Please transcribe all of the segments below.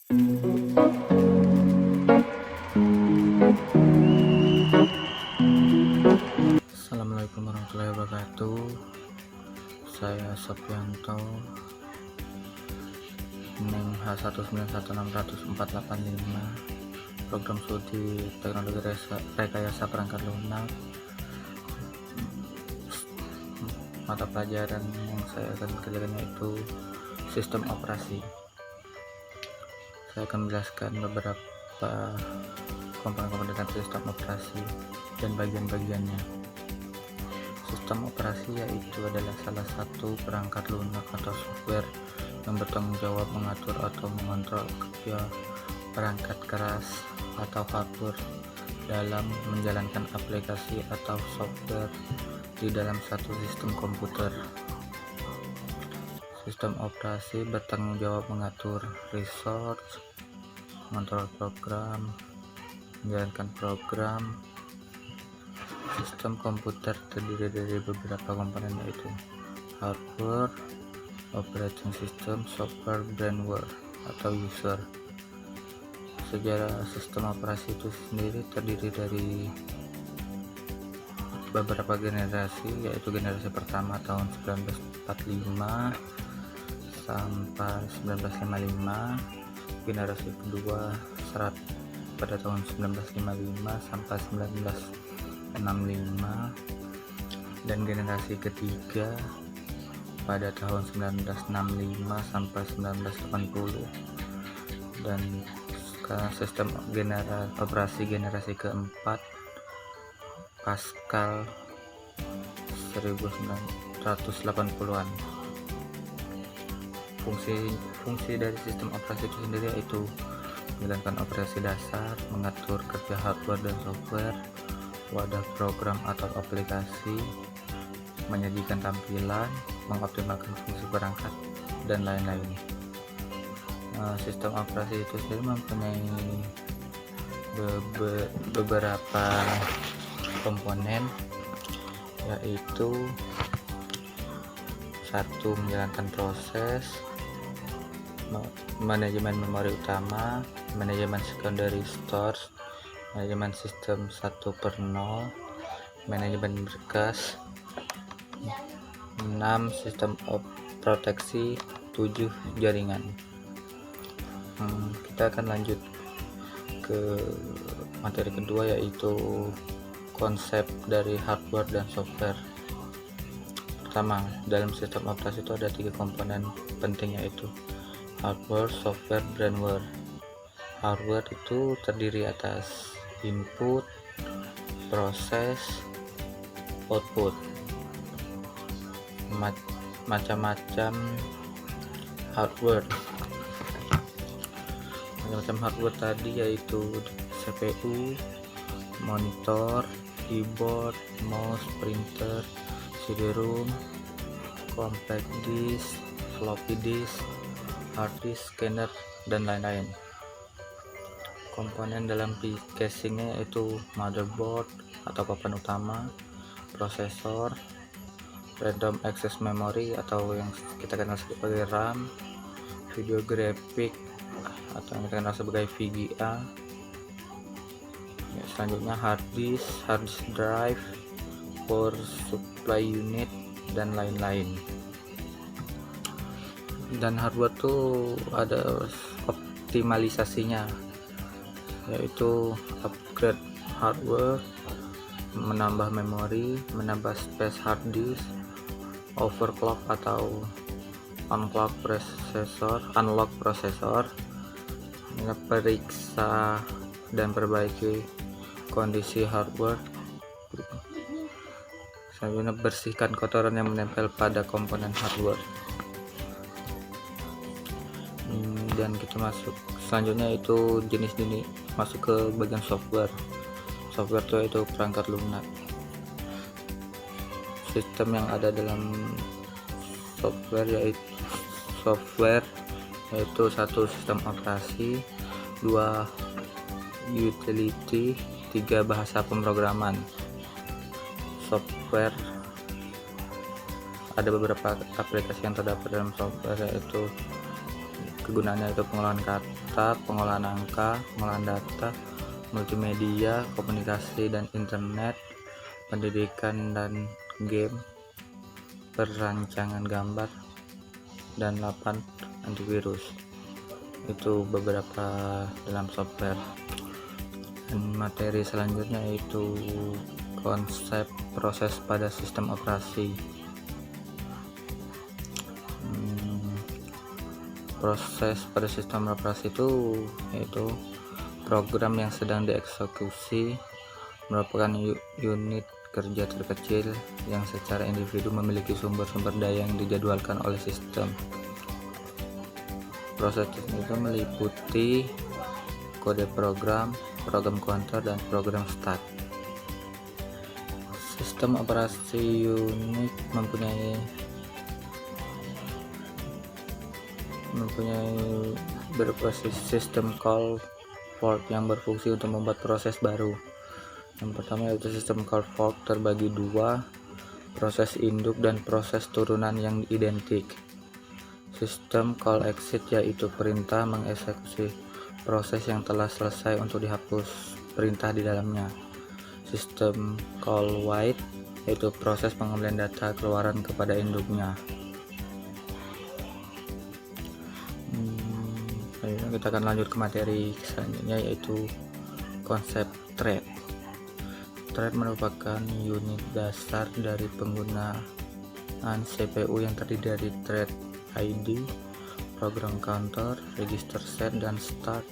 Assalamualaikum warahmatullahi wabarakatuh. Saya Sofianto, NIM H1916485, program studi teknologi rekayasa perangkat lunak. Mata pelajaran yang saya akan kerjakan yaitu sistem operasi. Saya akan menjelaskan beberapa komponen-komponen sistem operasi dan bagian-bagiannya. Sistem operasi yaitu adalah salah satu perangkat lunak atau software yang bertanggung jawab mengatur atau mengontrol kerja perangkat keras atau hardware dalam menjalankan aplikasi atau software di dalam satu sistem komputer. Sistem operasi bertanggung jawab mengatur resource, mengontrol program, menjalankan program. Sistem komputer terdiri dari beberapa komponen yaitu hardware, operating system, software, firmware atau user. Sejarah sistem operasi itu sendiri terdiri dari beberapa generasi, yaitu generasi pertama tahun 1945 sampai 1955, generasi kedua pada tahun 1955 sampai 1965, dan generasi ketiga pada tahun 1965 sampai 1980. Dan sekarang sistem operasi generasi keempat Pascal 1980-an. Fungsi dari sistem operasi itu sendiri yaitu menjalankan operasi dasar, mengatur kerja hardware dan software, wadah program atau aplikasi, menyajikan tampilan, mengoptimalkan fungsi perangkat, dan lain-lain. Sistem operasi itu sendiri mempunyai beberapa komponen, yaitu satu, menjalankan proses, manajemen memori utama, manajemen secondary stores, manajemen sistem 1/0, manajemen berkas, 6 sistem proteksi, 7 jaringan. Kita akan lanjut ke materi kedua, yaitu konsep dari hardware dan software. Pertama, dalam sistem operasi itu ada 3 komponen penting, yaitu hardware, software, firmware. Hardware itu terdiri atas input, proses, output. Macam-macam hardware. Macam-macam hardware tadi yaitu CPU, monitor, keyboard, mouse, printer, CD-ROM, compact disk, floppy disk, hard disk, scanner, dan lain-lain. Komponen dalam casingnya yaitu motherboard atau papan utama, prosesor, random access memory atau yang kita kenal sebagai RAM, video graphic atau yang kita kenal sebagai VGA. Selanjutnya hard disk drive, power supply unit, dan lain-lain. Dan hardware tuh ada optimalisasinya, yaitu upgrade hardware, menambah memori, menambah space hard disk, overclock atau unlock prosesor, periksa dan perbaiki kondisi hardware. Selanjutnya bersihkan kotoran yang menempel pada komponen hardware. Dan kita masuk selanjutnya itu jenis-jenis, masuk ke bagian software. Software itu perangkat lunak. Sistem yang ada dalam software yaitu 1 sistem operasi, 2 utility, 3 bahasa pemrograman. Software ada beberapa aplikasi yang terdapat dalam software, yaitu Kegunaannya itu pengolahan kata, pengolahan angka, pengolahan data, multimedia, komunikasi dan internet, pendidikan dan game, perancangan gambar, dan 8 antivirus. Itu beberapa dalam software. Dan materi selanjutnya yaitu konsep proses pada sistem operasi. Proses pada sistem operasi itu yaitu program yang sedang dieksekusi, merupakan unit kerja terkecil yang secara individu memiliki sumber-sumber daya yang dijadwalkan oleh sistem. Proses itu meliputi kode program, program counter, dan program start. Sistem operasi Unix mempunyai beberapa sistem call fork yang berfungsi untuk membuat proses baru. Yang pertama yaitu sistem call fork terbagi dua, proses induk dan proses turunan yang identik. Sistem call exit yaitu perintah mengeksekusi proses yang telah selesai untuk dihapus perintah di dalamnya. Sistem call wait yaitu proses pengembalian data keluaran kepada induknya. Kita akan lanjut ke materi selanjutnya yaitu konsep thread. Thread merupakan unit dasar dari penggunaan CPU yang terdiri dari thread ID, program counter, register set, dan start.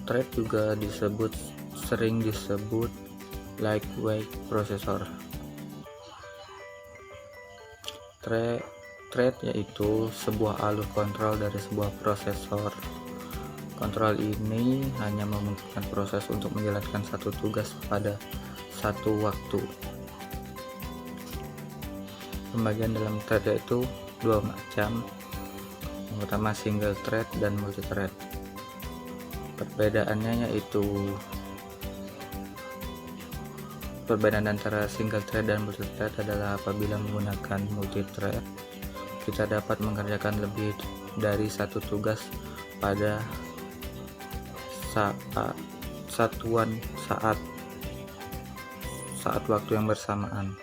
Thread juga sering disebut lightweight processor. Thread yaitu sebuah alur kontrol dari sebuah prosesor. Kontrol ini hanya memungkinkan proses untuk menjalankan satu tugas pada satu waktu. Pembagian dalam thread yaitu dua macam. Yang pertama single thread dan multi thread. Perbedaannya yaitu perbedaan antara single thread dan multi thread adalah apabila menggunakan multi thread kita dapat mengerjakan lebih dari satu tugas pada saat waktu yang bersamaan.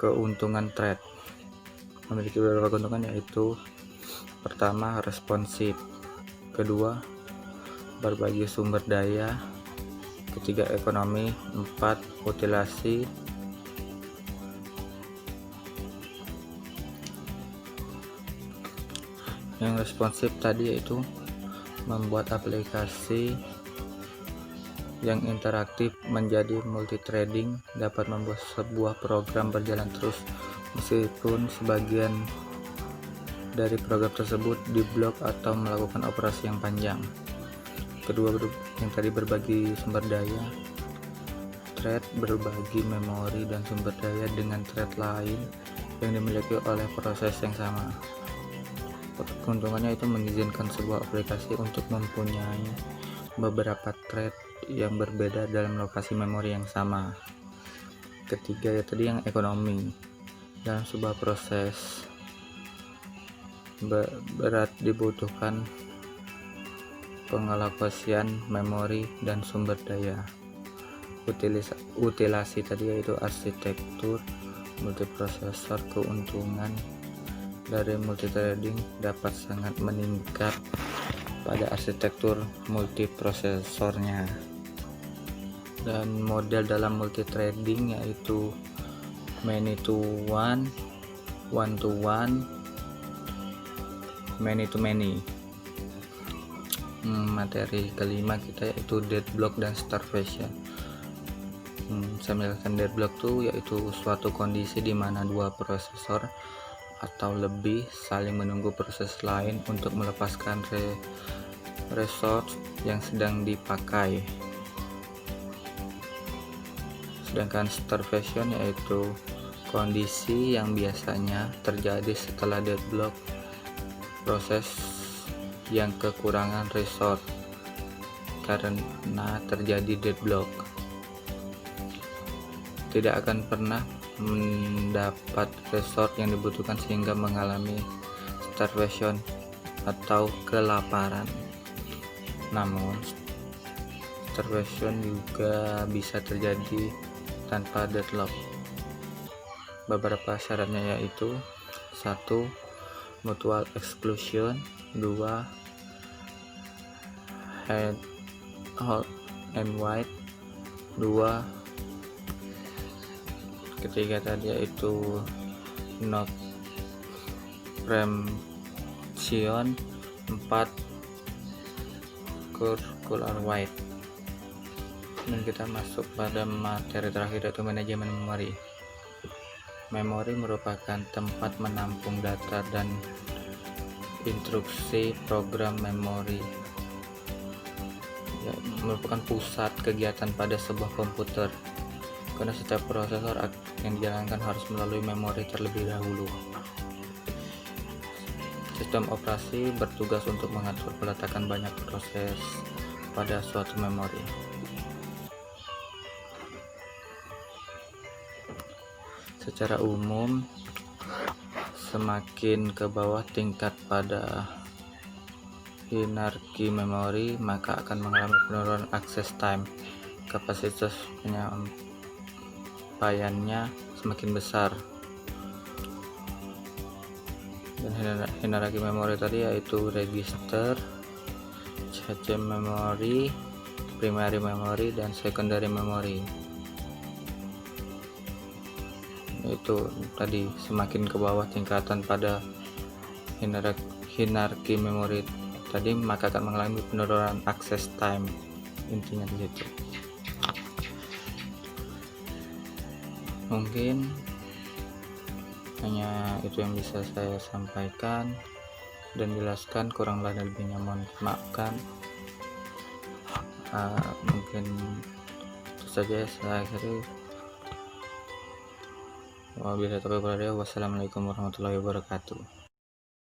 Keuntungan thread memiliki beberapa keuntungan yaitu pertama responsif, kedua berbagi sumber daya, ketiga ekonomi, 4 utilasi, yang responsif tadi yaitu membuat aplikasi yang interaktif menjadi multithreading, dapat membuat sebuah program berjalan terus meskipun sebagian dari program tersebut diblok atau melakukan operasi yang panjang. Kedua, yang tadi berbagi sumber daya. Thread berbagi memori dan sumber daya dengan thread lain yang dimiliki oleh proses yang sama. Keuntungannya itu mengizinkan sebuah aplikasi untuk mempunyai beberapa thread yang berbeda dalam lokasi memori yang sama. Ketiga tadi yang ekonomi. Dalam sebuah proses berat dibutuhkan pengalokasian memori dan sumber daya. Utilasi tadi yaitu arsitektur multiprosesor. Keuntungan dari multithreading dapat sangat meningkat pada arsitektur multiprosesornya. Dan model dalam multithreading yaitu many to one, one to one, many to many. Materi kelima kita yaitu deadlock dan starvation. Saya menjelaskan deadlock itu yaitu suatu kondisi di mana dua prosesor atau lebih saling menunggu proses lain untuk melepaskan resource yang sedang dipakai. Sedangkan starvation yaitu kondisi yang biasanya terjadi setelah deadlock, proses yang kekurangan resource karena terjadi deadlock tidak akan pernah mendapat resource yang dibutuhkan sehingga mengalami starvation atau kelaparan. Namun starvation juga bisa terjadi tanpa deadlock. Beberapa syaratnya yaitu 1. Mutual exclusion, 2. Head, hot and white, 2. Ketiga tadi yaitu not preemption, 4. Curricular white. Dan kita masuk pada materi terakhir yaitu manajemen memori. Memori merupakan tempat menampung data dan instruksi program memori. Ya, merupakan pusat kegiatan pada sebuah komputer, karena setiap prosesor yang dijalankan harus melalui memori terlebih dahulu. Sistem operasi bertugas untuk mengatur peletakan banyak proses pada suatu memori. Secara umum, semakin ke bawah tingkat pada hierarki memori, maka akan mengalami penurunan access time. Kapasitas penyampaiannya semakin besar. Dan hierarki memori tadi yaitu register, cache memory, primary memory, dan secondary memory. Itu tadi semakin ke bawah tingkatan pada hierarki memori tadi, maka akan mengalami penurunan access time. Intinya di situ. Mungkin hanya itu yang bisa saya sampaikan dan jelaskan, kurang lebihnya mohon maafkan. Mungkin itu saja saya akhiri. Wassalamualaikum warahmatullahi wabarakatuh.